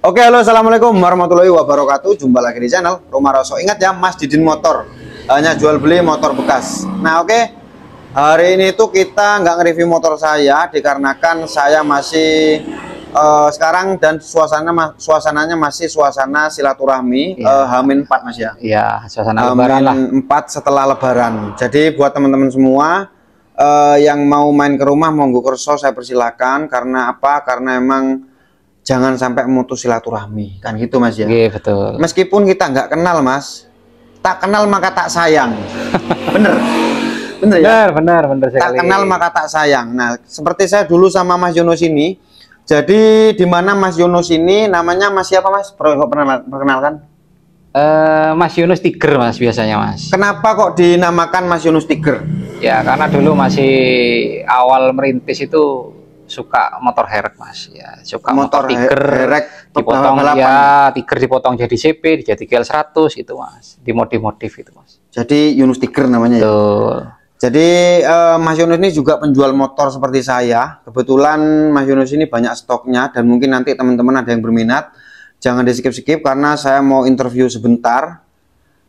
Oke, halo, assalamualaikum warahmatullahi wabarakatuh. Jumpa lagi di channel Rumah Roso. Ingat ya, Mas Didin Motor hanya jual beli motor bekas. Nah, oke, hari ini tuh kita nggak nge-review motor saya dikarenakan saya masih sekarang dan suasananya masih suasana silaturahmi H-4 Mas ya. Iya, suasana lebaran lah. H-4 setelah lebaran. Jadi buat teman-teman semua yang mau main ke rumah monggo kerso, saya persilakan. Karena apa? Karena emang jangan sampai memutus silaturahmi, kan gitu Mas ya. Iya, betul. Meskipun kita nggak kenal Mas, tak kenal maka tak sayang. Bener ya. Bener sekali. Tak kenal maka tak sayang. Nah, seperti saya dulu sama Mas Yunus ini. Jadi di mana Mas Yunus ini namanya Mas siapa Mas? Perkenalkan. Mas Yunus Tiger Mas biasanya Mas. Kenapa kok dinamakan Mas Yunus Tiger? Ya karena dulu masih awal merintis itu suka motor herek Mas ya, suka motor Tiger herek dipotong ya, Tiger dipotong jadi CP, jadi GL100 itu Mas, dimodif-modif itu Mas. Jadi Yunus Tiger namanya ya. Betul. Jadi Mas Yunus ini juga penjual motor seperti saya. Kebetulan Mas Yunus ini banyak stoknya dan mungkin nanti teman-teman ada yang berminat. Jangan di skip-skip karena saya mau interview sebentar.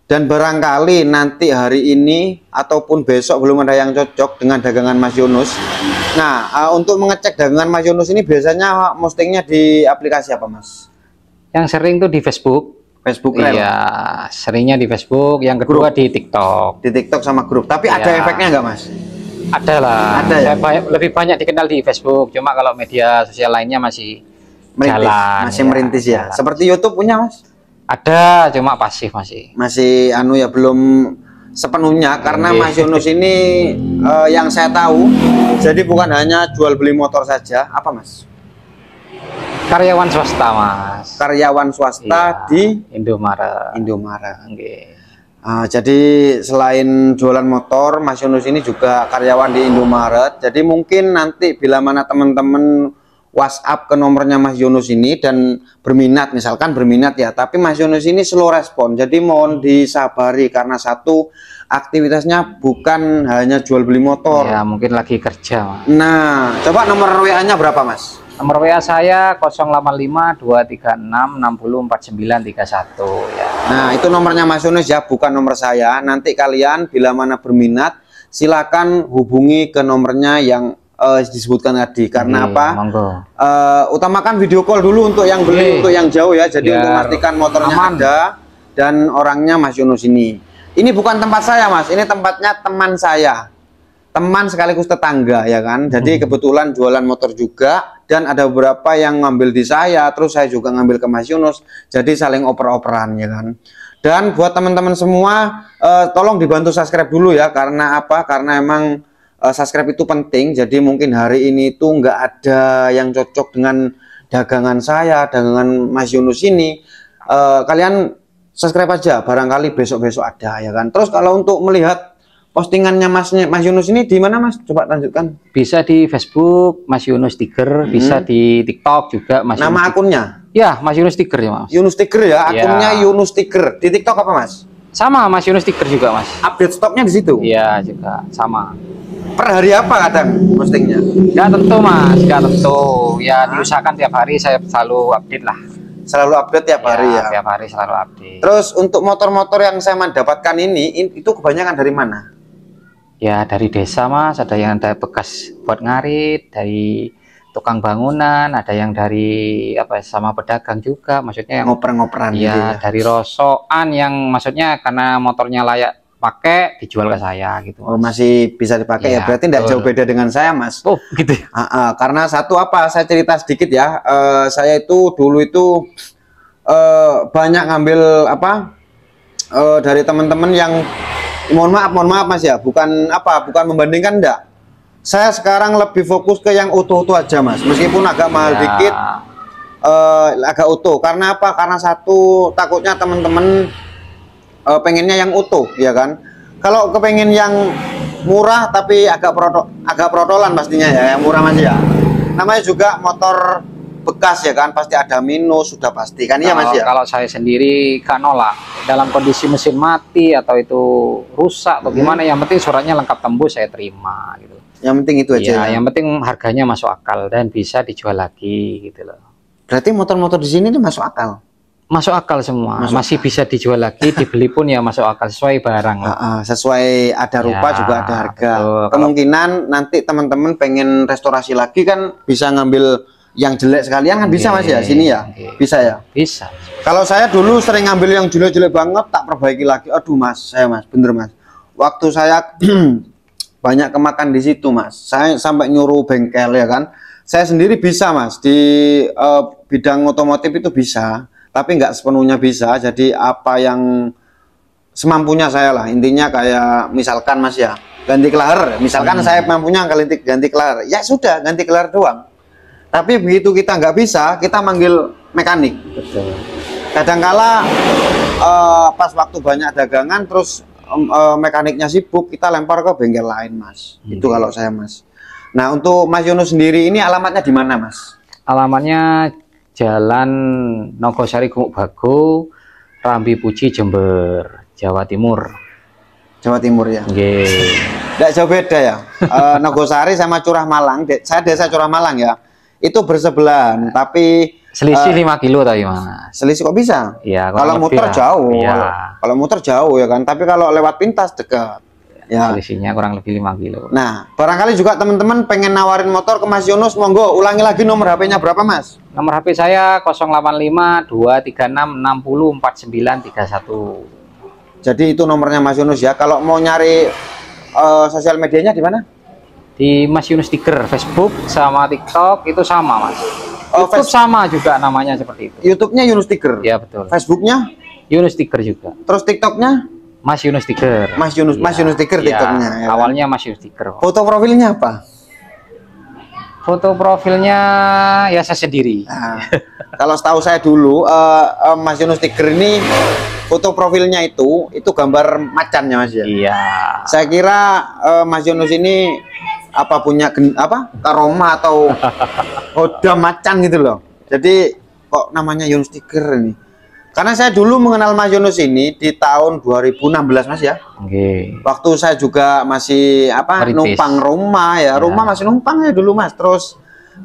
Dan barangkali nanti hari ini ataupun besok belum ada yang cocok dengan dagangan Mas Yunus. Nah, untuk mengecek dagangan Mas Yunus ini biasanya postingnya di aplikasi apa Mas? Yang sering tuh di Facebook. Facebook Iya, seringnya di Facebook. Yang kedua grup. Di TikTok. Di TikTok sama grup. Tapi ada efeknya nggak Mas? Ada lah. Ada ya? Saya lebih banyak dikenal di Facebook. Cuma kalau media sosial lainnya masih merintis, jalan. Masih ya, merintis ya. Jalan. Seperti YouTube punya Mas? Ada, cuma pasif masih. Masih ya belum sepenuhnya karena Mas Yunus ini yang saya tahu jadi bukan hanya jual beli motor saja. Apa Mas? Karyawan swasta Mas. Karyawan swasta di Indomaret. Okay. Jadi selain jualan motor, Mas Yunus ini juga karyawan di Indomaret. Jadi mungkin nanti bila mana teman-teman WhatsApp ke nomornya Mas Yunus ini dan berminat, misalkan berminat ya, tapi Mas Yunus ini slow respon, jadi mohon disabari karena satu aktivitasnya bukan hanya jual beli motor. Ya mungkin lagi kerja Mas. Nah, coba nomor WA-nya berapa Mas? Nomor WA saya 085 236 60 49 31 ya. Nah, itu nomornya Mas Yunus ya, bukan nomor saya. Nanti kalian bila mana berminat silakan hubungi ke nomornya yang disebutkan tadi. Karena apa? Utamakan video call dulu untuk yang beli, untuk yang jauh ya. Jadi untuk memastikan motornya aman, ada dan orangnya Mas Yunus ini. Ini bukan tempat saya Mas, ini tempatnya teman saya. Teman sekaligus tetangga ya kan. Jadi kebetulan jualan motor juga dan ada beberapa yang ngambil di saya, terus saya juga ngambil ke Mas Yunus. Jadi saling oper-operan ya kan. Dan buat teman-teman semua tolong dibantu subscribe dulu ya. Karena apa? Karena emang subscribe itu penting. Jadi mungkin hari ini tuh nggak ada yang cocok dengan dagangan saya, dagangan Mas Yunus ini. Kalian subscribe aja, barangkali besok-besok ada ya kan. Terus kalau untuk melihat postingannya Mas Yunus ini di mana Mas? Coba lanjutkan. Bisa di Facebook Mas Yunus Tiger, bisa di TikTok juga Mas. Nama akunnya? Ya Mas Yunus Tiger ya Mas. Yunus Tiger ya, akunnya Yunus Tiger. Di TikTok apa Mas? Sama Mas Yunus Tiger juga Mas. Update stoknya di situ? Iya juga sama. Per hari apa kadang postingnya? Nggak tentu Mas, nggak tentu. Ya diusahakan tiap hari saya selalu update lah. Selalu update tiap hari ya? Tiap hari selalu update. Terus untuk motor-motor yang saya dapatkan ini itu kebanyakan dari mana? Ya dari desa Mas, ada yang dari bekas buat ngarit, dari tukang bangunan, ada yang dari apa sama pedagang juga, maksudnya yang ngoper-ngoperan ya, gitu ya. Dari rosokan yang maksudnya karena motornya layak pakai dijual ke saya gitu. Oh, masih bisa dipakai ya, berarti tidak jauh beda dengan saya Mas. Oh gitu. Karena satu apa, saya cerita sedikit ya. Saya itu dulu itu banyak ngambil apa dari teman-teman yang mohon maaf Mas ya, bukan membandingkan enggak. Saya sekarang lebih fokus ke yang utuh-utuh aja Mas, meskipun agak mahal dikit, agak utuh. Karena apa? Karena satu takutnya teman-teman pengennya yang utuh ya kan. Kalau kepengen yang murah tapi agak protolan pastinya ya, yang murah Mas ya. Namanya juga motor bekas ya kan, pasti ada minus, sudah pasti kan ya Mas ya. Kalau saya sendiri kan nolak dalam kondisi mesin mati atau itu rusak atau gimana, yang penting suratnya lengkap tembus saya terima gitu. Yang penting itu aja ya, yang penting harganya masuk akal dan bisa dijual lagi gitu loh. Berarti motor-motor di sini ini masuk akal. Masuk akal semua, masih bisa dijual lagi, dibeli pun ya masuk akal sesuai barang. Sesuai ada rupa ya, juga ada harga. Betul. Kemungkinan nanti teman-teman pengen restorasi lagi kan bisa ngambil yang jelek sekalian kan bisa Mas ya sini ya, bisa ya. Bisa. Kalau saya dulu sering ngambil yang jelek-jelek banget tak perbaiki lagi. Aduh Mas, bener Mas. Waktu saya banyak kemakan di situ Mas. Saya sampai nyuruh bengkel ya kan. Saya sendiri bisa Mas di bidang otomotif itu bisa. Tapi nggak sepenuhnya bisa, jadi apa yang semampunya saya lah, intinya kayak misalkan Mas ya, ganti kelar, misalkan saya mampunya ganti kelar, ya sudah ganti kelar doang. Tapi begitu kita nggak bisa, kita manggil mekanik. Betul. Kadangkala pas waktu banyak dagangan, terus mekaniknya sibuk, kita lempar ke bengkel lain Mas. Itu kalau saya Mas. Nah untuk Mas Yunus sendiri ini alamatnya di mana Mas? Alamatnya Jalan Nogosari Gumuk Bago, Rambi Puji, Jember, Jawa Timur. Jawa Timur ya. Nggak jauh beda ya. Nogosari sama Curah Malang. Saya desa Curah Malang ya. Itu bersebelahan, tapi selisih 5 kilo tadi Mas. Selisih kok bisa? Ya, kalau muter jauh. Ya. Kalau muter jauh ya kan. Tapi kalau lewat pintas dekat. Ya. Selisihnya kurang lebih 5 kilo. Nah, barangkali juga teman-teman pengen nawarin motor ke Mas Yunus, monggo ulangi lagi nomor HP-nya berapa Mas? Nomor HP saya 085 236 60 49 31. Jadi itu nomornya Mas Yunus ya. Kalau mau nyari sosial medianya di mana? Di Mas Yunus Stiker, Facebook sama TikTok itu sama Mas. YouTube sama juga namanya seperti itu. YouTube-nya Yunus Stiker. Ya betul. Facebook-nya Yunus Stiker juga. Terus TikTok-nya? Mas Yunus Stiker. Mas Yunus Stiker TikToknya. Ya, awalnya Mas Yunus Stiker. Foto profilnya apa? Foto profilnya ya saya sendiri. Nah, kalau setahu saya dulu Mas Yunus Stiker ini foto profilnya itu gambar macannya Mas ya. Iya. Saya kira Mas Yunus ini apa punya karoma atau hoda macan gitu loh. Jadi kok namanya Yunus Stiker ini? Karena saya dulu mengenal Mas Yunus ini di tahun 2016 Mas ya. Waktu saya juga masih numpang rumah ya. Rumah masih numpang ya dulu Mas. Terus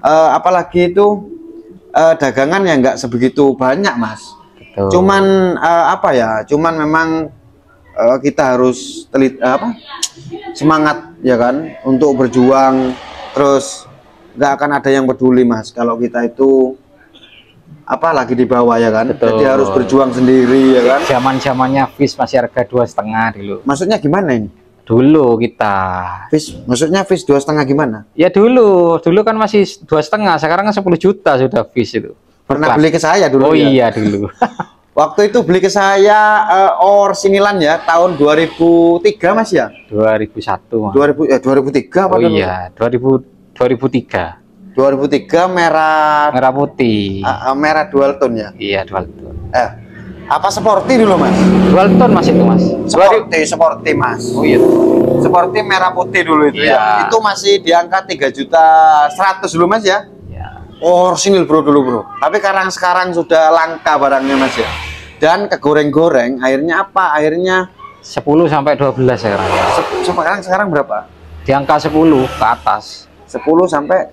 apalagi itu dagangan yang nggak sebegitu banyak Mas. Betul. Cuman cuman memang kita harus semangat ya kan untuk berjuang. Terus nggak akan ada yang peduli Mas kalau kita itu lagi di bawah ya kan. Betul. Jadi harus berjuang sendiri ya kan. Zamannya fish masih harga 2,5 dulu. Maksudnya gimana ini? Dulu kita fish, maksudnya fish 2,5 gimana? Ya dulu kan masih 2,5, sekarang kan 10 juta sudah fish itu. Pernah beli ke saya dulu. Oh ya? Iya dulu. Waktu itu beli ke saya Sinilan ya tahun 2003 Mas ya. 2001. 2003 apa? Oh iya 2003. 2003 merah putih. Merah dual tone ya? Iya dual tone. Apa sporty dulu Mas? Dual tone Mas itu Mas. Sporty Mas. Oh iya. Sporty merah putih dulu itu ya. Itu masih di angka 3.100.000 dulu Mas ya? Iya. Orsinil bro dulu bro. Tapi sekarang sudah langka barangnya Mas ya. Dan kegoreng-goreng akhirnya apa? Akhirnya 10 sampai 12 sekarang berapa? Di angka 10 ke atas. 10 sampai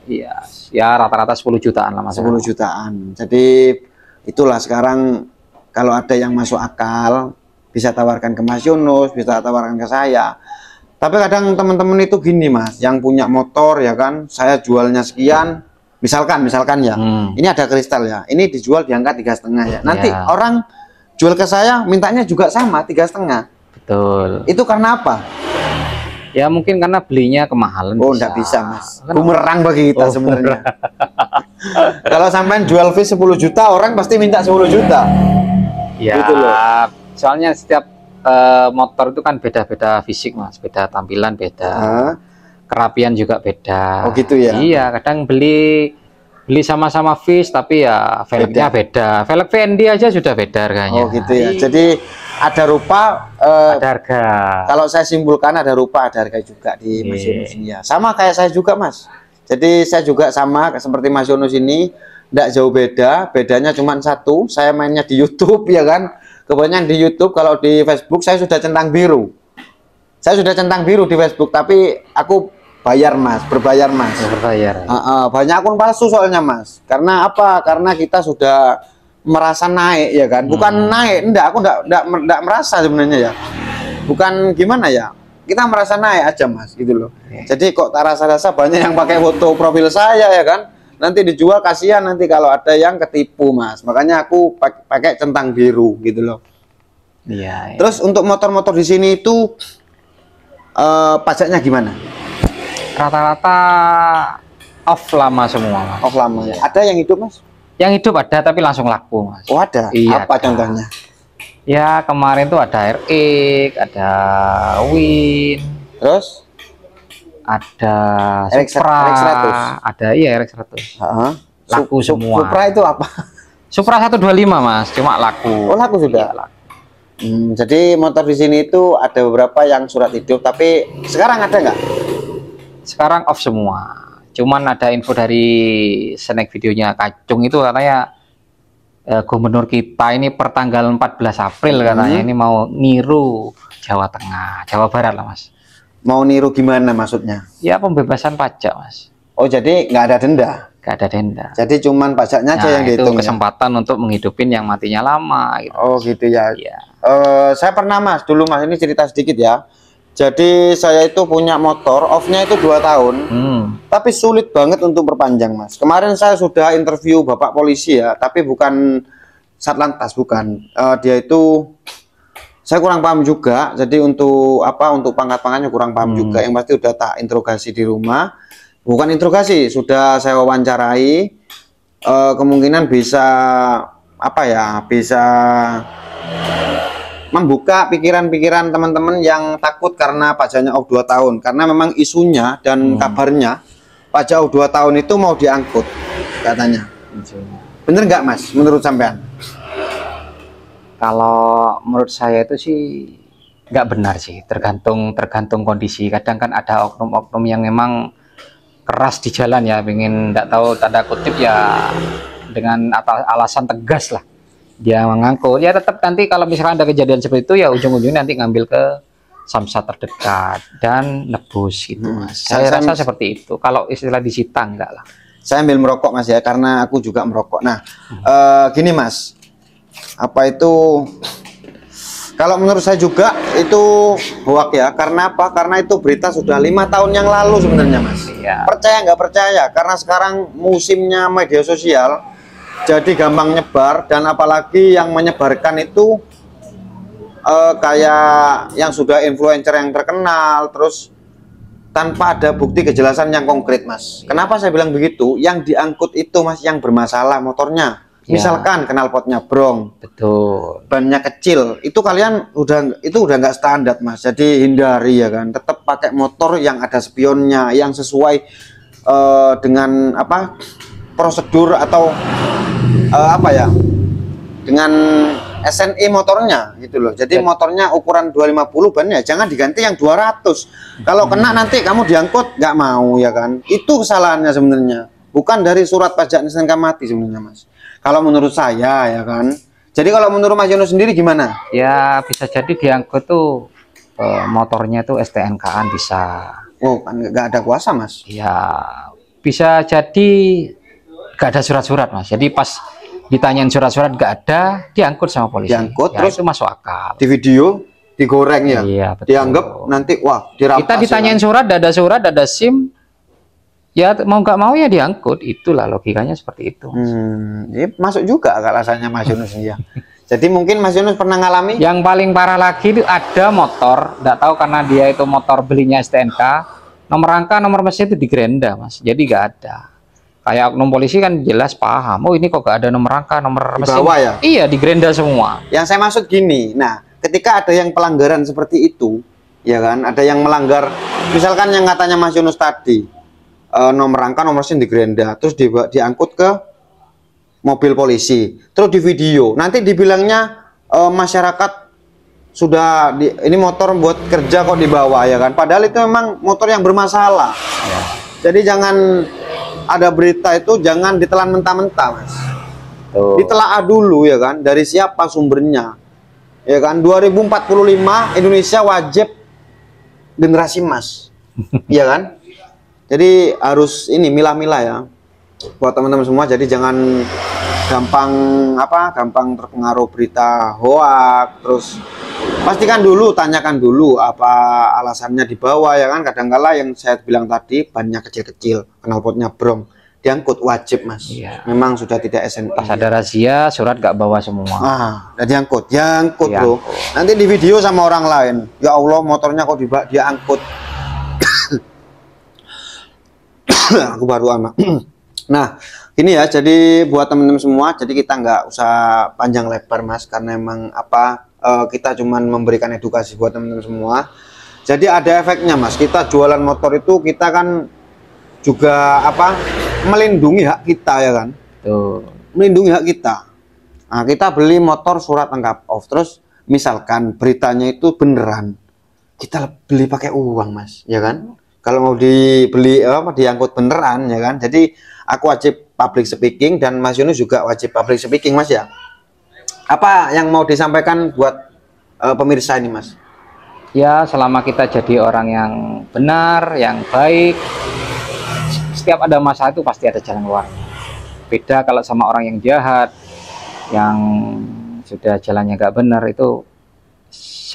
ya rata-rata 10 jutaan lah Mas. 10 jutaan. Jadi itulah sekarang kalau ada yang masuk akal bisa tawarkan ke Mas Yunus, bisa tawarkan ke saya. Tapi kadang teman-teman itu gini Mas, yang punya motor ya kan, saya jualnya sekian, misalkan ya. Ini ada kristal ya. Ini dijual di angka 3,5 ya. Nanti orang jual ke saya mintanya juga sama 3,5. Betul. Itu karena apa? Ya mungkin karena belinya kemahalan. Oh enggak bisa Mas, bumerang bagi kita sebenarnya. Kalau sampai jual fish 10 juta, orang pasti minta 10 juta. Ya gitu loh. Soalnya setiap motor itu kan beda-beda fisik Mas, beda tampilan, beda kerapian juga beda. Oh gitu ya. Iya, kadang beli sama-sama fish tapi ya velgnya beda. Velg Fendi aja sudah beda harganya. Oh gitu ya. Jadi ada rupa, ada harga. Kalau saya simpulkan ada rupa, ada harga juga di Mas Yunus ini ya. Sama kayak saya juga Mas. Jadi saya juga sama seperti Mas Yunus ini, tidak jauh beda. Bedanya cuma satu, saya mainnya di YouTube ya kan. Kebanyakan di YouTube, kalau di Facebook saya sudah centang biru. Saya sudah centang biru di Facebook, tapi aku bayar mas, berbayar mas. Berbayar. Banyak akun palsu soalnya mas. Karena apa? Karena kita sudah merasa naik ya kan. Bukan naik, aku enggak merasa sebenarnya ya. Bukan gimana ya. Kita merasa naik aja mas, gitu loh. Jadi kok tak rasa-rasa banyak yang pakai foto profil saya ya kan. Nanti dijual, kasihan nanti kalau ada yang ketipu mas. Makanya aku pakai centang biru gitu loh. Iya. Terus untuk motor-motor di sini itu pajaknya gimana? Rata-rata off lama semua mas. Off lama ya. Ada yang hidup mas? Yang hidup ada tapi langsung laku mas. Oh ada? Iya, apa ada. contohnya? Ya kemarin tuh ada RX, ada Win, terus ada RX, Supra, RX100. ada iya RX100. Laku semua. Supra itu apa? Supra 125 mas, cuma laku. Oh laku sudah. Iya, laku. Jadi motor di sini itu ada beberapa yang surat hidup, tapi sekarang ada nggak? Sekarang off semua. Cuman ada info dari snack videonya Kacung itu katanya gubernur kita ini pertanggal 14 April katanya ini mau niru Jawa Tengah, Jawa Barat lah mas. Mau niru gimana maksudnya? Ya pembebasan pajak mas. Oh jadi nggak ada denda? Nggak ada denda. Jadi cuman pajaknya aja yang dihitung. Itu kesempatan untuk menghidupin yang matinya lama. Gitu, oh gitu ya. Iya. Saya pernah mas, dulu mas ini cerita sedikit ya. Jadi saya itu punya motor, off-nya itu 2 tahun, tapi sulit banget untuk perpanjang mas. Kemarin saya sudah interview bapak polisi ya, tapi bukan Satlantas, bukan. Dia itu saya kurang paham juga. Jadi untuk apa? Untuk pangkat-pangkatnya kurang paham juga. Yang pasti udah tak interogasi di rumah. Bukan interogasi, sudah saya wawancarai. Kemungkinan bisa apa ya? Bisa membuka pikiran-pikiran teman-teman yang takut karena pajaknya off 2 tahun. Karena memang isunya dan kabarnya pajak off 2 tahun itu mau diangkut katanya. Bener nggak mas menurut sampean? Kalau menurut saya itu sih nggak benar sih, tergantung kondisi. Kadang kan ada oknum-oknum yang memang keras di jalan ya, pengen nggak tahu tanda kutip ya dengan alasan tegas lah dia mengangkut. Ya tetap nanti kalau misalkan ada kejadian seperti itu ya ujung-ujungnya nanti ngambil ke samsat terdekat dan nebus gitu mas. Saya rasa seperti itu. Kalau istilah disita enggak lah. Saya ambil merokok mas ya, karena aku juga merokok. Nah gini mas, apa itu, kalau menurut saya juga itu hoak ya. Karena apa? Karena itu berita sudah 5 tahun yang lalu sebenarnya mas. Iya. Percaya nggak percaya, karena sekarang musimnya media sosial, jadi gampang nyebar. Dan apalagi yang menyebarkan itu kayak yang sudah influencer yang terkenal, terus tanpa ada bukti kejelasan yang konkret mas. Kenapa saya bilang begitu? Yang diangkut itu mas yang bermasalah motornya. Misalkan knalpotnya brong, betul, bannya kecil, itu kalian udah nggak standar mas. Jadi hindari ya kan. Tetap pakai motor yang ada spionnya, yang sesuai dengan apa prosedur atau apa ya, dengan SNI motornya gitu loh. Jadi motornya ukuran 250 bannya jangan diganti yang 200. Kalau kena nanti kamu diangkut nggak mau ya kan. Itu kesalahannya sebenarnya. Bukan dari surat pajak STNK mati sebenarnya mas. Kalau menurut saya ya kan. Jadi kalau menurut Mas Yono sendiri gimana? Ya bisa jadi diangkut tuh motornya tuh STNK-an bisa. Oh kan nggak ada kuasa mas. Ya bisa jadi nggak ada surat-surat mas. Jadi pas ditanyain surat-surat nggak ada, diangkut sama polisi. Diangkut ya, terus itu masuk akal. Di video digoreng ya. Iya, betul. Dianggap nanti wah dirampas. Kita ditanyain surat, ada SIM. Ya mau nggak mau ya diangkut. Itulah logikanya seperti itu. Ya, masuk juga alasannya Mas Yunus ya. Jadi mungkin Mas Yunus pernah ngalami. Yang paling parah lagi itu ada motor, nggak tahu karena dia itu motor belinya STNK, nomor rangka, nomor mesin itu digerenda mas. Jadi nggak ada. Kayak oknum polisi kan jelas paham. Oh ini kok nggak ada nomor rangka, nomor mesin. Bawah ya? Iya digerenda semua. Yang saya maksud gini. Nah ketika ada yang pelanggaran seperti itu, ya kan, ada yang melanggar. Misalkan yang katanya Mas Yunus tadi. Nomor rangka, nomor mesin digerenda, terus diangkut ke mobil polisi, terus di video, nanti dibilangnya masyarakat sudah ini motor buat kerja kok dibawa ya kan, padahal itu memang motor yang bermasalah ya. Jadi jangan ada berita itu jangan ditelan mentah-mentah mas. Ditelaah dulu ya kan, dari siapa sumbernya ya kan. 2045 Indonesia wajib generasi emas ya kan. Jadi harus ini milah-milah ya buat teman-teman semua. Jadi jangan gampang terpengaruh berita hoak. Terus pastikan dulu, tanyakan dulu apa alasannya di bawah ya kan. Kadang-kala yang saya bilang tadi bannya kecil-kecil, knalpotnya brong, diangkut wajib mas. Iya. Memang sudah tidak SNI. Pas ada razia surat gak bawa semua. Udah diangkut bro. Nanti di video sama orang lain, ya Allah motornya kok dia angkut. Aku baru anak. Nah ini ya, jadi buat teman-teman semua, jadi kita nggak usah panjang lebar mas, karena emang kita cuman memberikan edukasi buat teman-teman semua. Jadi ada efeknya mas, kita jualan motor itu kita kan juga melindungi hak kita ya kan. Tuh. Melindungi hak kita. Nah kita beli motor surat lengkap off, terus misalkan beritanya itu beneran, kita beli pakai uang mas ya kan. Kalau mau dibeli diangkut beneran ya kan. Jadi aku wajib public speaking dan Mas Yunus juga wajib public speaking mas ya. Apa yang mau disampaikan buat pemirsa ini mas? Ya selama kita jadi orang yang benar, yang baik, setiap ada masalah itu pasti ada jalan keluar. Beda kalau sama orang yang jahat, yang sudah jalannya gak benar, itu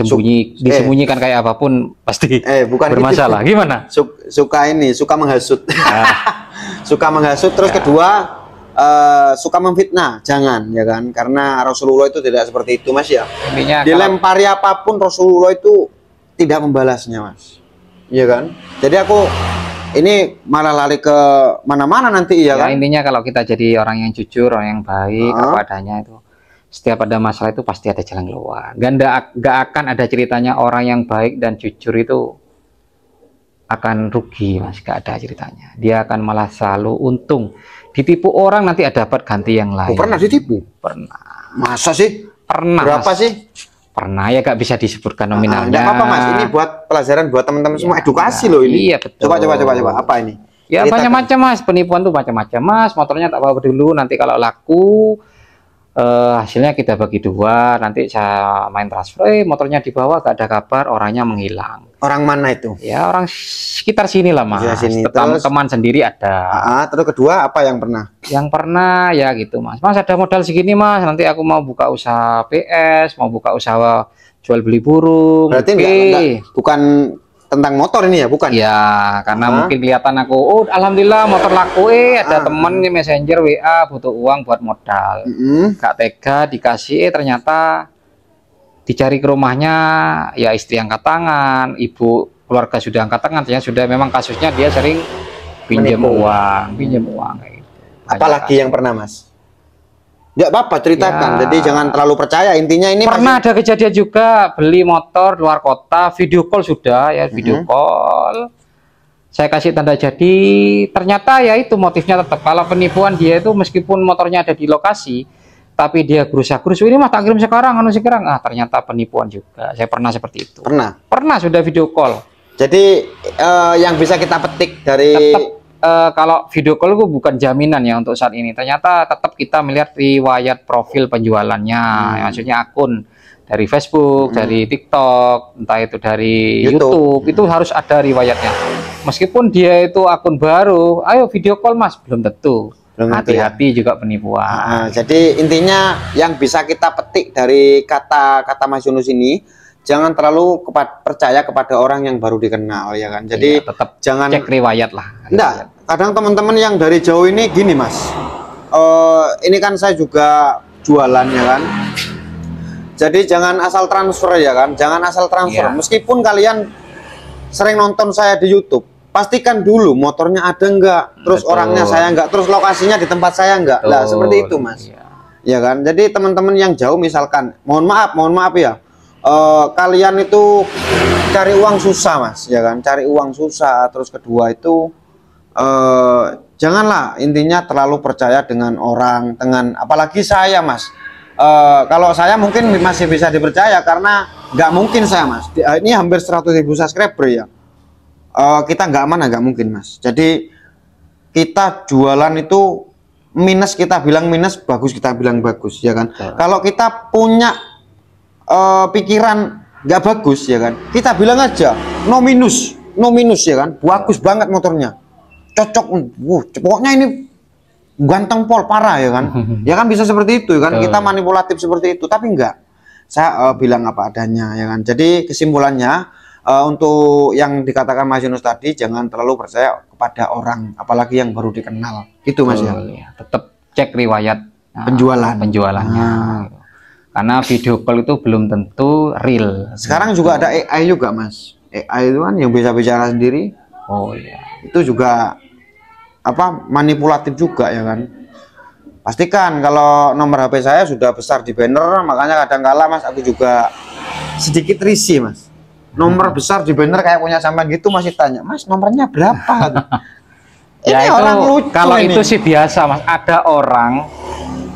disembunyikan kayak apapun pasti bukan bermasalah gitu. Gimana? Suka menghasut. Suka menghasut, terus kedua suka memfitnah, jangan ya kan, karena Rasulullah itu tidak seperti itu mas ya. Intinya dilempari apapun Rasulullah itu tidak membalasnya mas, iya kan. Jadi aku ini malah lari ke mana-mana nanti ya kan. Intinya kalau kita jadi orang yang jujur, orang yang baik apa adanya, itu setiap ada masalah itu pasti ada jalan keluar. Gak akan ada ceritanya orang yang baik dan jujur itu akan rugi mas, gak ada ceritanya. Dia akan malah selalu untung. Ditipu orang nanti ada dapat ganti yang lain. Pernah ditipu? Pernah. Masa sih? Pernah. Berapa mas. sih? Pernah ya, gak bisa disebutkan nominalnya. Enggak apa-apa mas, ini buat pelajaran buat teman-teman semua, edukasi loh ini. Iya betul. Coba apa ini? Ya macam-macam mas, penipuan tuh macam-macam mas. Motornya tak apa dulu, nanti kalau laku hasilnya kita bagi dua, nanti saya main transfer, motornya dibawa gak ada kabar, orangnya menghilang. Orang mana itu? Ya orang sekitar sini lah mas. Teman sendiri ada. Terus kedua apa yang pernah? Yang pernah ya gitu mas. Mas ada modal segini mas, nanti aku mau buka usaha PS, mau buka usaha jual beli burung. Berarti bukan tentang motor ini ya, bukan? Ya, karena mungkin kelihatan aku, oh alhamdulillah motor laku, ada temen nih messenger WA butuh uang buat modal. Gak tega dikasih, ternyata dicari ke rumahnya, ya istri angkat tangan, ibu keluarga sudah angkat tangan, ternyata sudah memang kasusnya dia sering pinjam uang kayak gitu. Apalagi yang pernah mas? Nggak apa-apa ceritakan, jadi jangan terlalu percaya. Intinya ini pernah ada kejadian juga, beli motor luar kota, video call sudah ya, video call, saya kasih tanda jadi, ternyata ya itu motifnya tetap kalau penipuan. Dia itu meskipun motornya ada di lokasi, tapi dia gerusa-gerusu, ini mah tak kirim sekarang, ternyata penipuan juga. Saya pernah seperti itu. Pernah sudah video call. Jadi yang bisa kita petik dari tetap, kalau video call itu bukan jaminan ya untuk saat ini. Ternyata tetap kita melihat riwayat profil penjualannya, maksudnya akun dari Facebook, dari TikTok, entah itu dari YouTube, itu harus ada riwayatnya. Meskipun dia itu akun baru, ayo video call mas, belum tentu. Hati-hati juga penipuan. Jadi intinya yang bisa kita petik dari kata-kata Mas Yunus ini, jangan terlalu percaya kepada orang yang baru dikenal ya kan. Jadi tetap jangan cek riwayat lah. Enggak, kadang teman-teman yang dari jauh ini gini mas, ini kan saya juga jualan ya kan. Jadi jangan asal transfer ya kan, jangan asal transfer. Meskipun kalian sering nonton saya di YouTube, pastikan dulu motornya ada enggak, terus orangnya saya enggak, terus lokasinya di tempat saya enggak. Lah seperti itu mas. Ya kan. Jadi teman-teman yang jauh misalkan, mohon maaf ya. Kalian itu cari uang susah mas ya kan, cari uang susah. Terus kedua itu janganlah intinya terlalu percaya dengan orang, dengan apalagi saya mas. Kalau saya mungkin masih bisa dipercaya karena nggak mungkin saya mas, ini hampir 100.000 subscriber ya, kita nggak aman, nggak mungkin mas. Jadi kita jualan itu minus, kita bilang minus, bagus kita bilang bagus ya kan. Kalau kita punya pikiran nggak bagus ya kan, kita bilang aja no minus ya kan, bagus banget motornya cocok, pokoknya ini ganteng pol parah ya kan. Ya kan bisa seperti itu kan, kita manipulatif seperti itu, tapi enggak. Saya bilang apa adanya ya kan. Jadi kesimpulannya untuk yang dikatakan Mas Yunus tadi, jangan terlalu percaya kepada orang, apalagi yang baru dikenal. Gitu Mas ya. Tetap cek riwayat penjualannya. Karena video call itu belum tentu real. Sekarang juga ada AI juga Mas. AI itu kan yang bisa bicara sendiri. Oh iya. Itu juga apa manipulatif juga ya kan. Pastikan kalau nomor HP saya sudah besar di banner, makanya kadang-kala Mas aku juga sedikit risih Mas. Nomor besar di banner kayak punya sampean gitu masih tanya, Mas nomornya berapa? Ya ini itu orang lucu kalau ini. itu sih biasa Mas. Ada orang,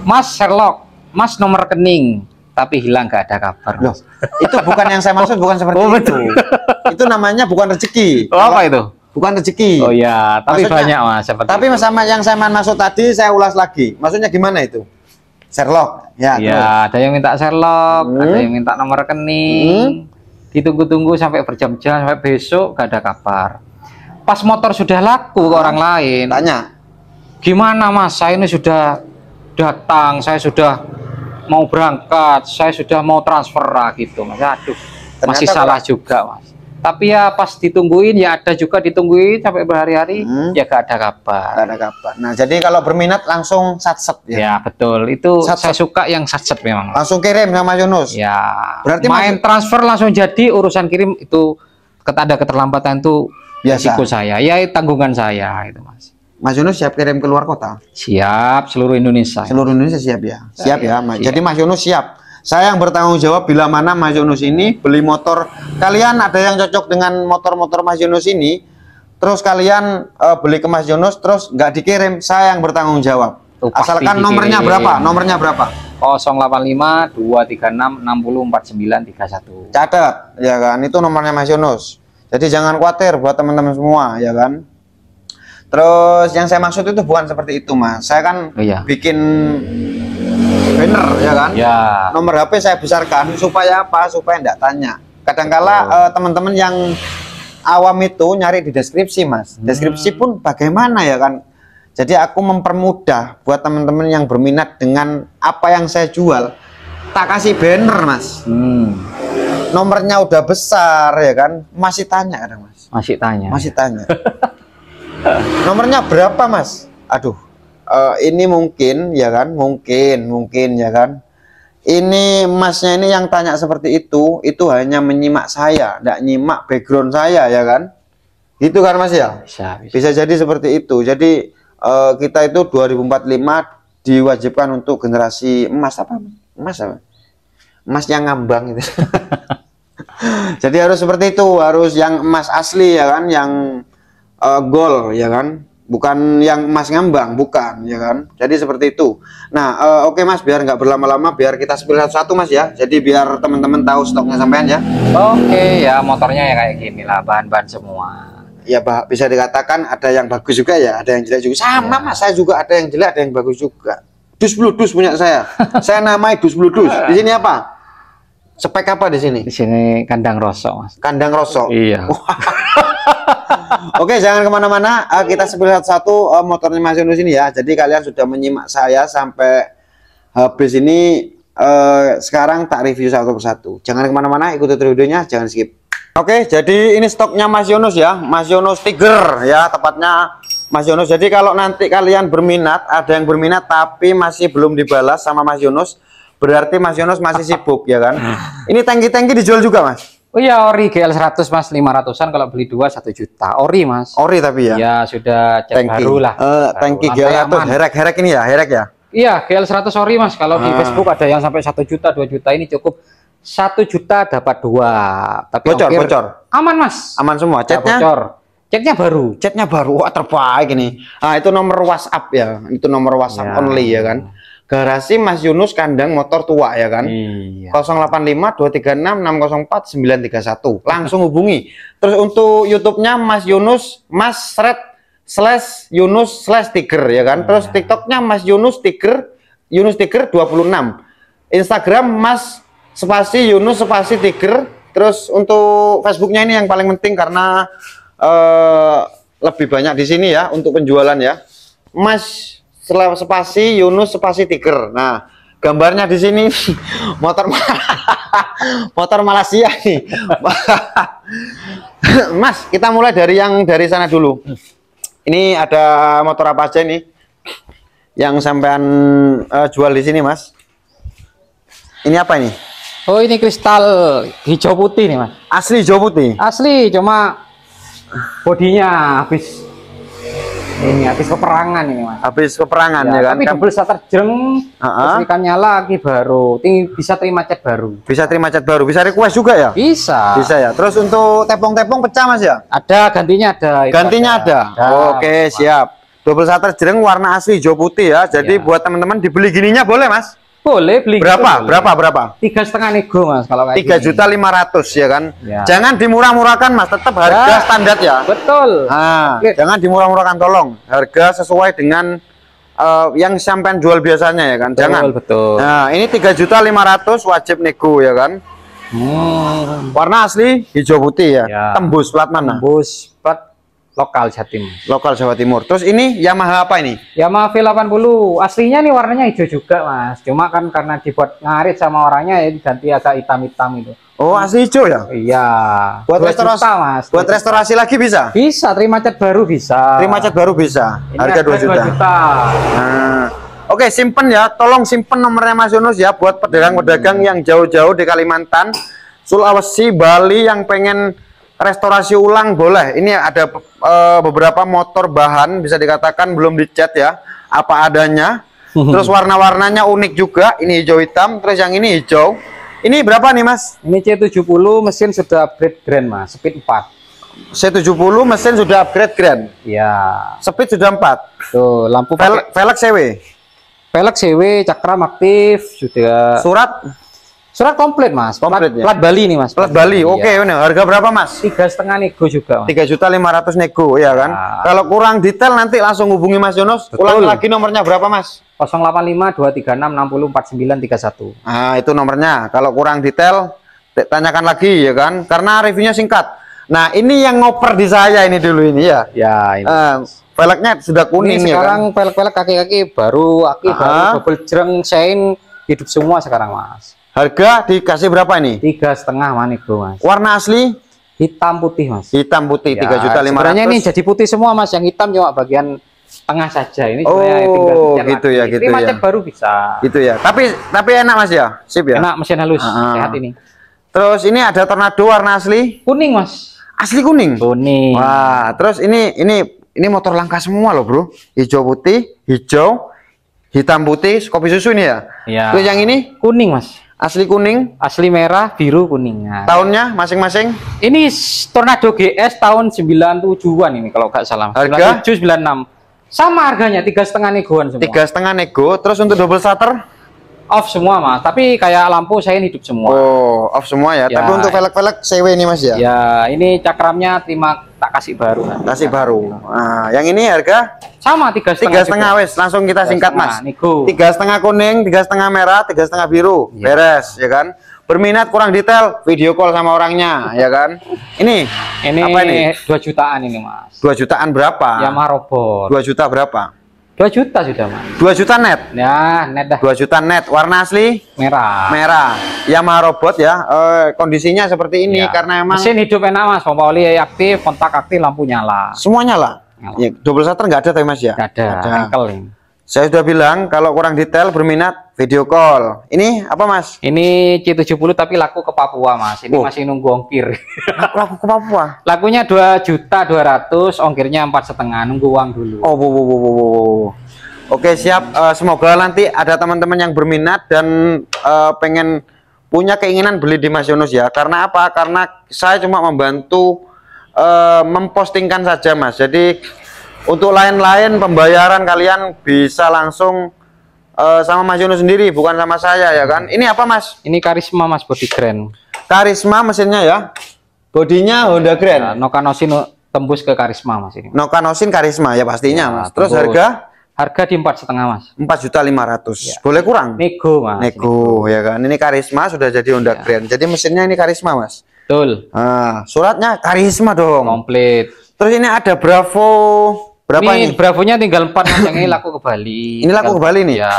Mas Sherlock, Mas nomor rekening, tapi hilang gak ada kabar. Loh, itu bukan yang saya maksud, bukan seperti itu. Itu namanya bukan rezeki. Oh, apa itu? Bukan rezeki. Oh ya, tapi maksudnya, banyak Mas. Tapi itu. Sama yang saya maksud tadi saya ulas lagi. Maksudnya gimana itu? Sherlock. Ya, ada yang minta Sherlock, ada yang minta nomor rekening. Ditunggu-tunggu sampai berjam-jam, sampai besok gak ada kabar. Pas motor sudah laku ke orang lain, tanya, gimana Mas? Saya ini sudah datang, saya sudah mau berangkat, saya sudah mau transfer gitu Mas. Aduh, masih salah juga Mas. Tapi ya pas ditungguin ya ada juga ditungguin sampai berhari-hari ya gak ada kabar. Gak ada kabar. Nah jadi kalau berminat langsung satset ya. Ya betul, itu saya suka yang satset memang. Langsung kirim sama Yunus. Ya. Berarti main transfer langsung jadi, urusan kirim itu ada keterlambatan itu resiko saya, ya tanggungan saya itu Mas. Mas Yunus siap kirim ke luar kota? Siap, seluruh Indonesia. Seluruh Indonesia siap ya. Siap ya. Siap. Jadi Mas Yunus siap. Saya yang bertanggung jawab bila mana Mas Yunus ini beli motor. Kalian ada yang cocok dengan motor-motor Mas Yunus ini, terus kalian beli ke Mas Yunus, terus nggak dikirim, saya yang bertanggung jawab. Asalkan nomornya berapa? Nomornya berapa? 085 236 60 49 31. Catat, ya kan? Itu nomornya Mas Yunus. Jadi jangan khawatir buat teman-teman semua, ya kan? Terus yang saya maksud itu bukan seperti itu Mas. Saya kan bikin banner ya kan, nomor HP saya besarkan supaya apa? Supaya enggak tanya. Kadangkala teman-teman yang awam itu nyari di deskripsi Mas. Deskripsi pun bagaimana ya kan. Jadi aku mempermudah buat teman-teman yang berminat dengan apa yang saya jual. Tak kasih banner Mas. Nomornya udah besar ya kan, masih tanya kadang Mas. Masih tanya. Nomornya berapa Mas? Aduh. Ini mungkin ya kan, mungkin ya kan. Ini Masnya ini yang tanya seperti itu hanya menyimak saya, tidak nyimak background saya ya kan. Gitu kan Mas ya? Bisa jadi seperti itu. Jadi kita itu 2045 diwajibkan untuk generasi emas apa? Emas apa? Emas yang ngambang itu. Jadi harus seperti itu, harus yang emas asli ya kan, yang gold ya kan. Bukan yang emas ngambang, bukan ya kan. Jadi seperti itu. Nah oke Mas, biar nggak berlama-lama, biar kita spill satu-satu Mas ya. Jadi biar teman-teman tahu stoknya sampean ya. Oke ya, motornya ya kayak gini lah, bahan-bahan semua. Ya bisa dikatakan ada yang bagus juga ya, ada yang jelek juga. Sama Mas, saya juga ada yang jelek, ada yang bagus juga. Dus bludus punya saya. Saya namai dus bludus. Di sini apa? Spek apa di sini? Di sini kandang rosok Mas. Kandang rosok. Iya. Oke, jangan kemana-mana. Kita spill satu-satu motornya Mas Yunus ini ya. Jadi kalian sudah menyimak saya sampai habis ini. Sekarang tak review satu persatu. Jangan kemana-mana, ikuti terus videonya, jangan skip. Oke, jadi ini stoknya Mas Yunus ya. Mas Yunus Tiger ya, tepatnya Mas Yunus. Jadi kalau nanti kalian berminat, ada yang berminat tapi masih belum dibalas sama Mas Yunus, berarti Mas Yunus masih sibuk ya kan. Ini tangki-tangki dijual juga Mas? Oh iya, ori GL 100 Mas, 500-an, kalau beli 2 1 juta. Ori Mas. Ori tapi ya? Ya sudah cat baru lah. Tangki GL 100, herek ini ya, herek ya? Iya, GL 100 ori Mas. Kalau di Facebook ada yang sampai 1 juta, 2 juta, ini cukup 1 juta dapat 2. Tapi bocor. Aman Mas. Aman semua. Catnya? Bocor. Catnya baru. Catnya baru. Wah, terbaik ini. Nah, itu nomor WhatsApp ya. Itu nomor WhatsApp only ya kan. Garasi Mas Yunus kandang motor tua ya kan. Iya. 085 236 604 931. Langsung hubungi. Terus untuk YouTube-nya Mas Yunus, Mas / Yunus / Tiger ya kan. Terus TikTok-nya Mas Yunus Tiger 26. Instagram Mas spasi Yunus Tiger. Terus untuk Facebook-nya ini yang paling penting karena lebih banyak di sini ya untuk penjualan ya. Mas spasi Yunus spasi Tiger. Nah, gambarnya di sini motor motor Malaysia nih. Mas, kita mulai dari yang dari sana dulu. Ini ada motor apa aja nih yang sampean jual di sini, Mas? Ini apa ini? Oh, ini kristal hijau putih nih, Mas. Asli hijau putih. Asli, cuma bodinya habis peperangan ini, Mas. Habis peperangan ya, kan? Tapi double shutter jeng, listrikannya lagi baru. Bisa terima cat baru. Bisa terima cat baru. Bisa request juga ya? Bisa. Bisa ya. Terus untuk tepung-tepung pecah, Mas ya? Ada, gantinya ada. Gantinya ada. Oke, siap. Double shutter jeng warna asli hijau putih ya. Jadi buat teman-teman dibeli gininya boleh, Mas? Boleh beli. Berapa? Gitu, Berapa? 3,5 nego, Mas, kalau kayak 3.500.000 ya kan? Ya. Jangan dimurah-murahkan, Mas, tetap harga standar ya. Betul. Nah, jangan dimurah-murahkan, tolong. Harga sesuai dengan yang sampean jual biasanya ya kan? Jangan. Betul. Nah, ini 3.500.000 wajib nego ya kan? Warna asli hijau putih ya. Tembus plat mana? Tembus plat lokal Jatim. Lokal Jawa Timur. Terus ini Yamaha apa ini? Yamaha V80. Aslinya nih warnanya hijau juga, Mas. Cuma kan karena dibuat ngarit sama orangnya ya diganti agak hitam-hitam itu. Oh, asli hijau ya? Iya. Buat restorasi, Mas. Buat restorasi lagi bisa? Bisa, terima cat baru bisa. Terima cat baru bisa. Ini harga 2 juta. 2 juta. Nah, oke, simpen ya. Tolong simpen nomornya Mas Yunus ya buat pedagang-pedagang yang jauh-jauh di Kalimantan, Sulawesi, Bali yang pengen restorasi ulang boleh. Ini ada beberapa motor bahan bisa dikatakan belum dicat ya, apa adanya. Terus warna-warnanya unik juga. Ini hijau hitam, terus yang ini hijau. Ini berapa nih, Mas? Ini C70 mesin sudah upgrade grand, Mas. Speed 4. C70 mesin sudah upgrade grand. Iya. Speed sudah 4. Tuh, lampu velg CW. Velg CW, cakram aktif sudah. Surat komplit, Mas. Komplit plat Bali nih, Mas. Plat Bali. Oke, benar. Harga berapa, Mas? 3,5 nego juga, Mas. 3.500.000 nego ya kan. Kalau kurang detail nanti langsung hubungi Mas Yunus. Ulang lagi nomornya berapa, Mas? 085 236 60 49 31. Nah, itu nomornya. Kalau kurang detail tanyakan lagi ya kan. Karena reviewnya singkat. Nah, ini yang ngoper di saya ini dulu ini ya. Ya, ini. Velgnya sudah kuning ini ya sekarang kan. velg kaki-kaki baru, baru, double jreng, shine, hidup semua sekarang, Mas. Harga dikasih berapa ini? 3,5 nego, Mas. Warna asli hitam putih, Mas. Hitam putih, ya, 3.500.000. Sebenarnya ini jadi putih semua, Mas. Yang hitam cuma bagian tengah saja. Ini tinggal gitu lagi. Ya, gitu ini ya. baru bisa. Gitu ya. Tapi enak, Mas ya. Sip ya. Enak, mesin halus, sehat ini. Terus ini ada tornado warna asli kuning, Mas. Asli kuning. Kuning. Wah, terus ini motor langka semua loh, Bro. Hijau putih, hijau, hitam putih, kopi susu ini ya. Iya. Terus yang ini kuning, Mas. Asli kuning, asli merah, biru, kuning. Nah, tahunnya masing-masing? Ini Tornado GS tahun 97-an ini kalau nggak salah. Harga 97 96. Sama harganya 3,5 negoan semua. 3,5 nego. Terus untuk double shutter off semua, Mas. Tapi kayak lampu saya hidup semua. Oh, off semua ya. Tapi untuk velg-velg CW ini, Mas ya? Ya, ini cakramnya tak kasih baru. Kasih baru. Nah, yang ini harga sama 3,5 wes. Langsung kita singkat, Mas. 3,5 kuning, 3,5 merah, 3,5 biru. Beres, ya kan? Berminat kurang detail, video call sama orangnya, ya kan? Ini apa ini? 2 jutaan ini, Mas. 2 jutaan berapa? Yamaha robot. 2 juta berapa? 2 juta sudah, Mas. 2 juta net? Ya, net dah. 2 juta net. Warna asli? Merah. Merah. Yamaha robot ya. Kondisinya seperti ini ya. Karena emang mesin hidup enak, Mas. Pompa oli aktif, kontak aktif, lampu nyala. Semua nyala? Ya, double shutter nggak ada tapi, Mas ya? Nggak ada. Engkel. Saya sudah bilang kalau kurang detail berminat video call. Ini apa, Mas? Ini C70 tapi laku ke Papua, Mas. Ini masih nunggu ongkir. Laku ke Papua? Lakunya 2.200.000, ongkirnya 4,5, nunggu uang dulu. Oh, Oke, siap. Semoga nanti ada teman-teman yang berminat dan pengen punya keinginan beli di Mas Yunus ya. Karena apa? Karena saya cuma membantu mempostingkan saja, Mas. Jadi untuk lain-lain pembayaran kalian bisa langsung sama Mas Yunus sendiri, bukan sama saya ya kan. Ini apa, Mas? Ini Karisma, Mas, body grand. Karisma mesinnya ya. Bodinya Honda Grand. Ya, Nokanosin tembus ke Karisma, Mas ini. Nokanosin Karisma ya pastinya, Mas. Terus tembus. harga di 4,5, Mas. 4.500.000. Ya. Boleh kurang? Nego, Mas. Nego ya kan. Ini Karisma sudah jadi Honda Grand. Jadi mesinnya ini Karisma, Mas. Betul. Suratnya Karisma dong. Komplit. Terus ini ada Bravo berapa ini? Bravonya tinggal 4 Mas, yang ini laku ke Bali. Ini laku ke Bali nih. Ya.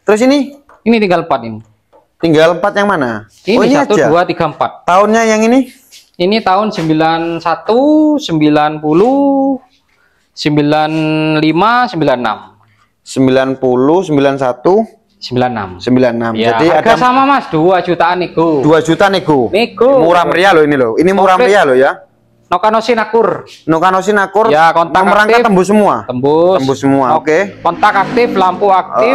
Terus ini? Ini tinggal 4 ini. Tinggal 4 yang mana? Ini, oh, ini 1, aja. 2, 3, 4. Tahunnya yang ini? Ini tahun 91, 90, 95, 96. 90, 91, 96. 96. Ya, jadi harga ada sama Mas, 2 jutaan nego. 2 juta nego. Nego. Murah meriah loh ini loh. Ini murah meriah loh ya. Nokanosin Akur. Nokanosin Akur. Ya, kontak nomor rangka aktif. tembus semua. Tembus semua. Oke. Kontak aktif, lampu aktif,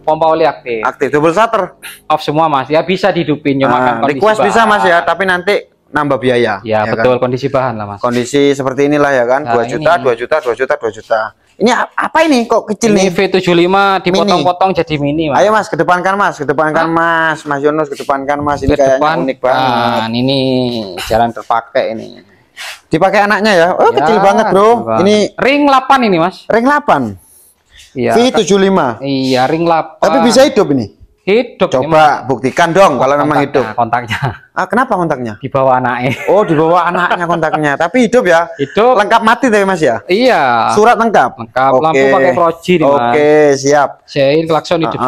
pompa oli aktif. Aktif double shutter. Off semua Mas. Ya bisa dihidupin cuma kan kondisi request bahan. bisa Mas ya, tapi nanti nambah biaya. Ya, betul kan? Kondisi bahan lah Mas. Kondisi seperti inilah ya kan. Nah, 2 juta, 2 juta, 2 juta, 2 juta. Ini apa ini kok kecil Ini nih? V75 dipotong-potong jadi mini Mas. Ayo Mas, kedepankan Mas, kedepankan Mas. Mas Yunus kedepankan Mas. Ini kayaknya unik banget. Nah, ini jarang terpakai ini. Dipakai anaknya ya. Oh, Ya, kecil banget, Bro. Ini ring 8 ini Mas. ring 8. Iya. V75. Iya, ring 8. Tapi bisa hidup ini. Hidup. Coba buktikan dong kalau memang hidup. Kontaknya. Ah, kenapa kontaknya? Di bawah anaknya. Oh, di bawah anaknya kontaknya. Tapi hidup ya? Hidup. Lengkap mati tapi Mas ya? Iya. Surat lengkap? Lengkap. Lampu pakai proji nih, Mas. Oke, siap. Sein klakson hidup.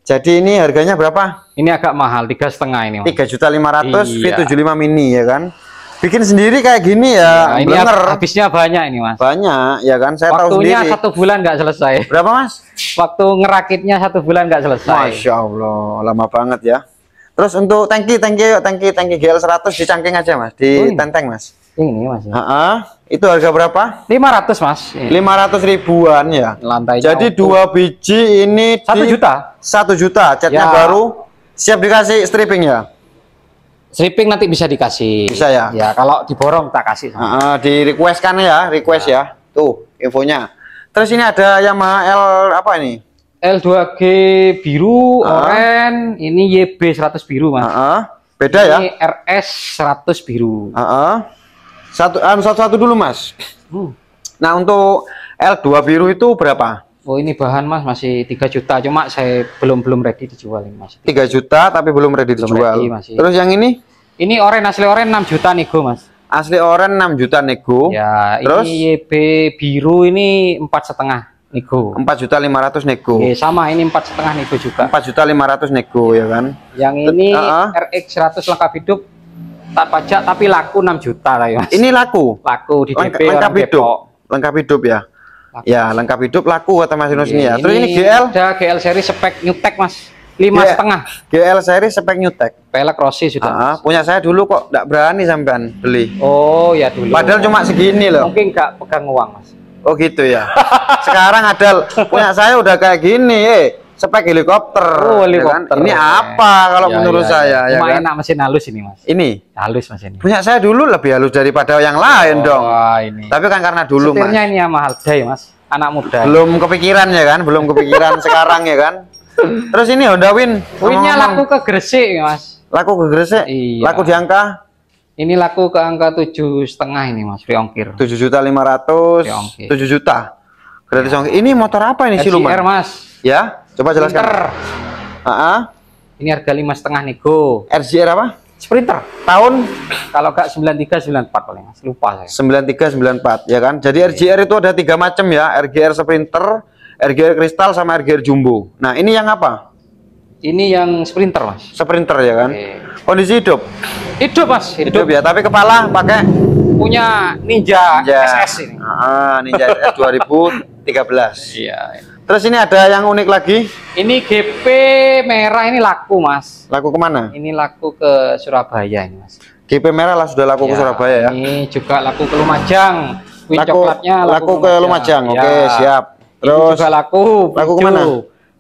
Jadi ini harganya berapa? Ini agak mahal, 3,5 ini Mas. 3.500.000 Iya. V75 mini ya kan? Bikin sendiri kayak gini ya, Ini habisnya banyak ini Mas. Banyak ya kan, saya tahu Waktunya sendiri. 1 bulan nggak selesai. Berapa Mas? Waktu ngerakitnya 1 bulan nggak selesai. Masya Allah, lama banget ya. Terus untuk tangki GL 100 dicangking aja Mas, di tenteng Mas. Ini Mas. Itu harga berapa? 500 Mas. 500 ribuan ya. Lantainya. Jadi 2 biji ini 1 juta. 1 juta, catnya Ya. baru, siap dikasih stripping ya. Stripping nanti bisa dikasih. Bisa ya? Ya, kalau diborong tak kasih. Di request kan ya, request ya. Tuh infonya. Terus ini ada Yamaha L apa ini? L2G biru, oren, ini YB 100 biru Mas. Beda ya? Ini RS 100 biru. Satu dulu Mas. Nah untuk L2 biru itu berapa? Oh ini bahan Mas masih 3 juta, cuma saya belum ready dijual ini Mas. 3 juta tapi belum ready dijual. Terus yang ini? Ini oren, asli oren 6 juta nego Mas. Asli oren 6 juta nego. Ya, terus ini YB biru ini 4,5 nego. 4.500.000 nego. Oke, sama ini 4,5 nego juga. 4.500.000 nego ya kan. Yang ini RX 100 lengkap hidup tak pajak tapi laku 6 juta lah ya Mas. Ini laku. Laku di DP lengkap hidup. Lengkap hidup ya. Laku. Ya, lengkap hidup laku kata Mas Yunus ini ya. Terus ini GL? Ada GL seri spek Newtek Mas. 5,5. GL seri spek Newtek. Pelek Rossi sudah. Punya saya dulu kok enggak berani sampean beli. Oh, ya dulu. Padahal cuma segini loh. Mungkin enggak pegang uang, Mas. Oh gitu ya. Sekarang ada punya saya udah kayak gini, spek helikopter. Oh, helikopter. Ya kan? Ini apa kalau menurut saya ya Cuma kan? enak mesin halus ini, Mas. Ini halus Mas ini. Punya saya dulu lebih halus daripada yang lain dong. Wah, ini. Tapi kan karena dulu setirnya Mas. ini yang mahal day, Mas. Anak muda. Belum kepikiran ya kan? Belum kepikiran sekarang ya kan? Terus ini Honda Win. Winnya laku ke Gresik, Mas. Laku ke Gresik? Iya. Laku di angka? Ini laku ke angka 7,5 ini, Mas. Free ongkir. 7.500.000. 7 juta. Gratis ongkir. Ini motor apa ini siluman? RCR, Mas. Ya, coba jelaskan. Ini harga 5,5 nego. RCR apa? Sprinter. Tahun kalau enggak 93 94 paling Mas. Lupa saya. 93 94 ya kan. Jadi RGR itu ada 3 macam ya. RGR Sprinter, RGR Kristal sama RGR Jumbo. Nah, ini yang apa? Ini yang Sprinter, Mas. Sprinter ya kan. Oke. Kondisi hidup. Hidup, Mas. Hidup ya, tapi kepala pakai punya Ninja SS ini. Ninja SS 2013. Iya. Terus ini ada yang unik lagi. Ini GP merah ini laku, Mas. Laku kemana? Ini laku ke Surabaya ini, Mas. GP merah lah sudah laku ke Surabaya ya. Ini juga laku ke Lumajang. Win Laku, coklatnya laku ke Lumajang. Ya. Oke, siap. Terus ini juga laku kemana?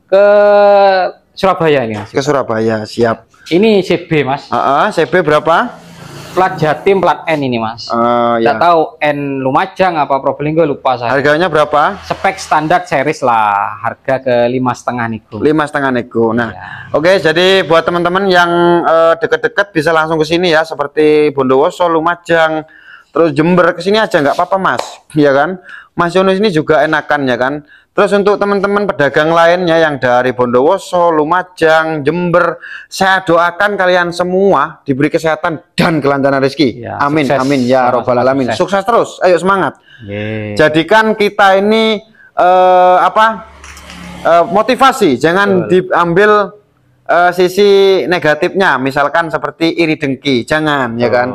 Ke Surabaya ini, Mas. Ke Surabaya, siap. Ini CB, Mas. CB berapa? Plat Jatim, plat N ini, Mas. Ya. Tahu N Lumajang apa Probolinggo lupa saya. Harganya berapa? Spek standar series lah, harga ke 5,5 nego. 5,5 nego. Nah, ya. Oke, jadi buat teman-teman yang deket-deket bisa langsung ke sini ya, seperti Bondowoso, Lumajang, terus Jember, ke sini aja nggak apa-apa Mas, ya kan? Mas Yunus ini juga enakan ya kan, Terus untuk teman-teman pedagang lainnya yang dari Bondowoso, Lumajang, Jember, saya doakan kalian semua diberi kesehatan dan kelancaran rezeki. Ya, amin, sukses. amin ya robbal alamin. Sukses terus, ayo semangat. Jadikan kita ini motivasi, jangan diambil sisi negatifnya, misalkan seperti iri dengki, jangan ya kan?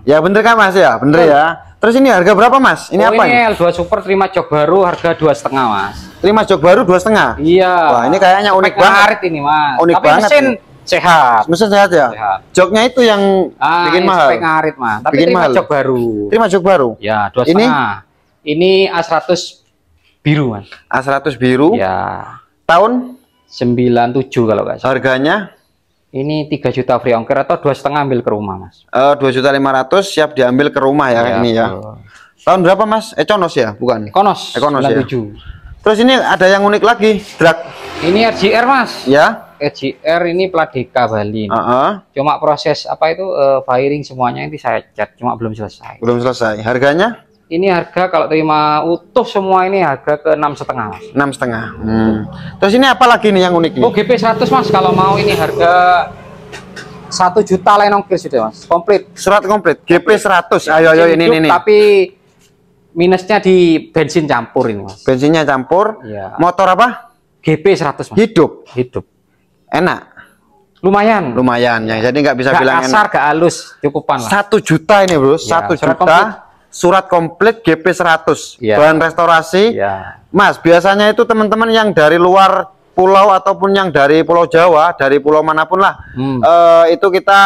Ya bener kan Mas ya, bener ya. Terus ini harga berapa Mas? Ini apa ini L2 Super 5 jok baru harga 2,5 Mas. 5 jok baru 2,5. Iya. Wah ini kayaknya unik banget. Ini Mas. Unik tapi banget. mesin sehat. Mesin sehat ya. Sehat. Joknya itu yang bikin mahal. Spek ngarit Mas. Tapi bikin 5 mahal. jok baru. 5 jok baru. Ya 2,5. Ini A100 biru Mas. A100 biru. Ya. Tahun 97 kalau nggak salah. Harganya? Ini 3 juta free ongkir atau 2,5 ambil ke rumah Mas. 2.500.000 siap diambil ke rumah ya, ini ya. Tahun berapa Mas? Econos ya, bukan? Konos. Econos 97. ya. Terus ini ada yang unik lagi, drag. Ini RGR Mas. Ya. RGR ini Pladeka Bali. Cuma proses apa itu firing semuanya ini saya cat, cuma belum selesai. Belum selesai. Harganya? Ini harga kalau terima utuh semua ini harga ke 6,5 Mas. 6,5. Terus ini apa lagi nih yang unik nih? Oh GP 100 Mas, kalau mau ini harga 1 juta lain ongkir sudah Mas, komplit. Surat komplit, GP 100. Ayo ini. Tapi minusnya di bensin campur ini Mas. Bensinnya campur. Ya. Motor apa? GP 100 Mas. Hidup. Enak. Lumayan ya. Jadi nggak bisa bilang kasar, gak halus, cukupan lah. 1 juta ini bro, Ya, 1 juta. Surat komplit GP 100. Ya. Bahan restorasi. Ya. Mas, biasanya itu teman-teman yang dari luar pulau ataupun yang dari Pulau Jawa, dari pulau manapun lah, itu kita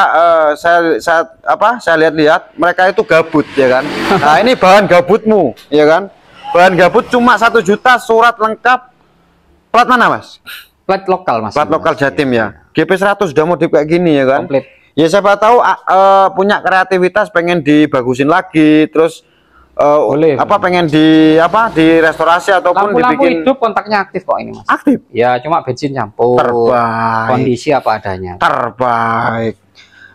saya lihat-lihat mereka itu gabut ya kan. Nah ini bahan gabutmu ya kan, bahan gabut cuma 1 juta, surat lengkap. Plat mana Mas? Plat lokal Mas. Plat lokal Jatim ya. GP 100 sudah modif kayak gini ya kan. Komplit. Ya siapa tahu punya kreativitas pengen dibagusin lagi, terus boleh. Pengen direstorasi ataupun lampu dibikin. hidup kontaknya aktif kok ini Mas. Aktif. Ya cuma bensin campur. Terbaik. Kondisi apa adanya. Terbaik.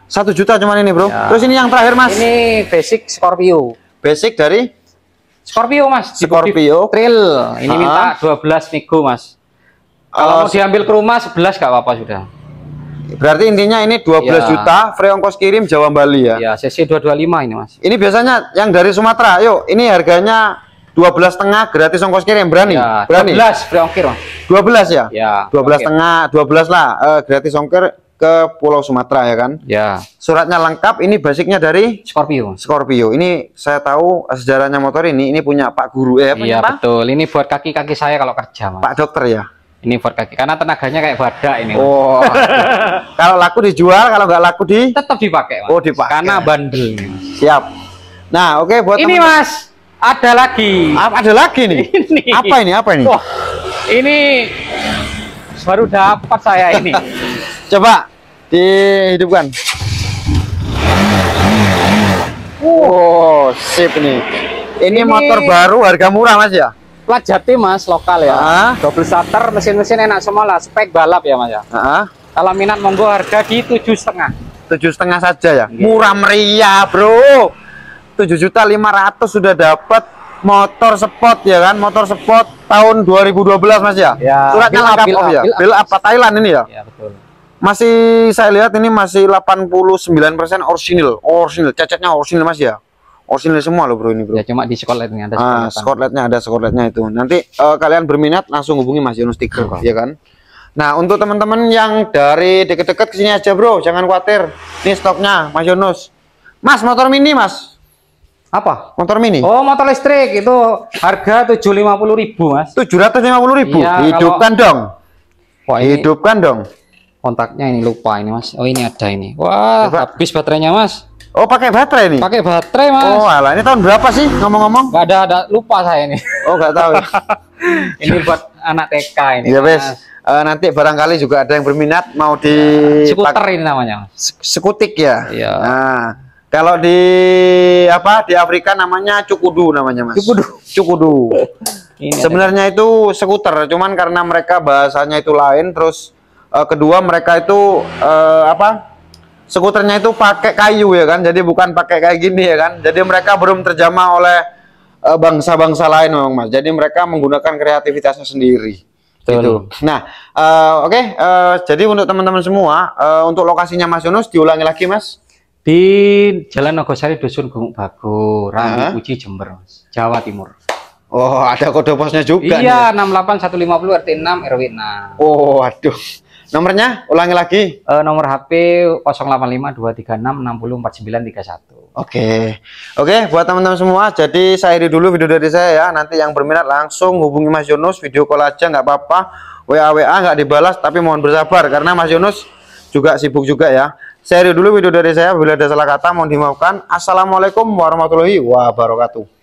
1 juta cuman ini bro. Ya. Terus ini yang terakhir Mas. Ini basic Scorpio. Basic dari Scorpio Mas. Scorpio. Trail. Ini minta 12 nego Mas. Kalau mau diambil ke rumah 11 gak apa-apa sudah. Berarti intinya ini 12 juta, free ongkos kirim Jawa Bali ya. Ya, CC 225 ini Mas. Ini biasanya yang dari Sumatera, yuk, ini harganya 12,5 gratis ongkos kirim, berani? Ya, berani? 12 free ongkir Mas. 12 ya? Ya. 12,5, 12 lah gratis ongkir ke Pulau Sumatera ya kan? Ya. Suratnya lengkap, ini basicnya dari Scorpio. Scorpio. Ini saya tahu sejarahnya motor ini punya Pak Guru ya. Iya betul, ini buat kaki-kaki saya kalau kerja Mas. Pak dokter ya? Ini buat kaki, karena tenaganya kayak badak ini. Oh, kalau laku dijual, kalau nggak laku tetap dipakai Mas. Oh dipakai. Karena bandel nih Mas. Siap. Nah oke buat ini Mas, ada lagi. Ada lagi nih. Ini. Apa ini? Wah, ini baru dapat saya ini. Coba dihidupkan. Oh sip nih. Ini motor baru, harga murah Mas ya? Plat Jatim Mas, lokal ya. Double starter, mesin-mesin enak semua lah, spek balap ya Mas ya. Kalau minat monggo harga di 7,5. 7,5 saja ya. Murah meriah, Bro. 7.500.000 sudah dapat motor sport ya kan? Motor sport tahun 2012 Mas ya. Suratnya lengkap ya. Bil apa Thailand ini ya? Ya betul. Masih saya lihat ini masih 89% original. Cacatnya original Mas ya. Original semua loh bro ini bro. Ya cuma di skotletnya ada. Skotletnya ada, skotletnya itu. Nanti kalian berminat langsung hubungi Mas Yunus Tiger ya kan. Nah untuk teman-teman yang dari deket-deket kesini aja bro, jangan khawatir. Ini stoknya Mas Yunus. Mas motor mini Mas. Apa? Motor mini? Oh motor listrik itu harga 750.000 Mas. 750.000. Ya, hidupkan dong. Wah, hidupkan dong. Kontaknya ini lupa ini Mas. Oh ini ada ini. Wah habis baterainya Mas. Oh pakai baterai nih? Pakai baterai Mas. Oh alah, ini tahun berapa sih ngomong-ngomong? Gak ada lupa saya ini. Oh nggak tahu. Ini buat anak TK ini. Ya wes. Nanti barangkali juga ada yang berminat mau di skuter ini namanya. Skutik ya. Iya. Nah, kalau di di Afrika namanya cukudu namanya Mas. Cukudu. Sebenarnya itu skuter, cuman karena mereka bahasanya itu lain, terus kedua mereka itu skuternya itu pakai kayu ya kan, jadi bukan pakai kayak gini ya kan, jadi mereka belum terjamah oleh bangsa-bangsa lain memang Mas. Jadi mereka menggunakan kreativitasnya sendiri. Gitu. Nah, oke. Jadi untuk teman-teman semua, untuk lokasinya Mas Yunus diulangi lagi Mas. Di Jalan Nogosari, Dusun Gumuk Bago, Rambi Puji, Jember, Mas, Jawa Timur. Oh, ada kode posnya juga. Iya, 68150 RT 6 RW 6. Oh, aduh. Nomornya ulangi lagi. Nomor HP 085236604931. Oke, buat teman-teman semua, jadi saya akhiri dulu video dari saya ya. Nanti yang berminat langsung hubungi Mas Yunus, video call aja nggak apa-apa. WA nggak dibalas, tapi mohon bersabar karena Mas Yunus juga sibuk juga ya. Saya akhiri dulu video dari saya. Bila ada salah kata mohon dimaafkan. Assalamualaikum warahmatullahi wabarakatuh.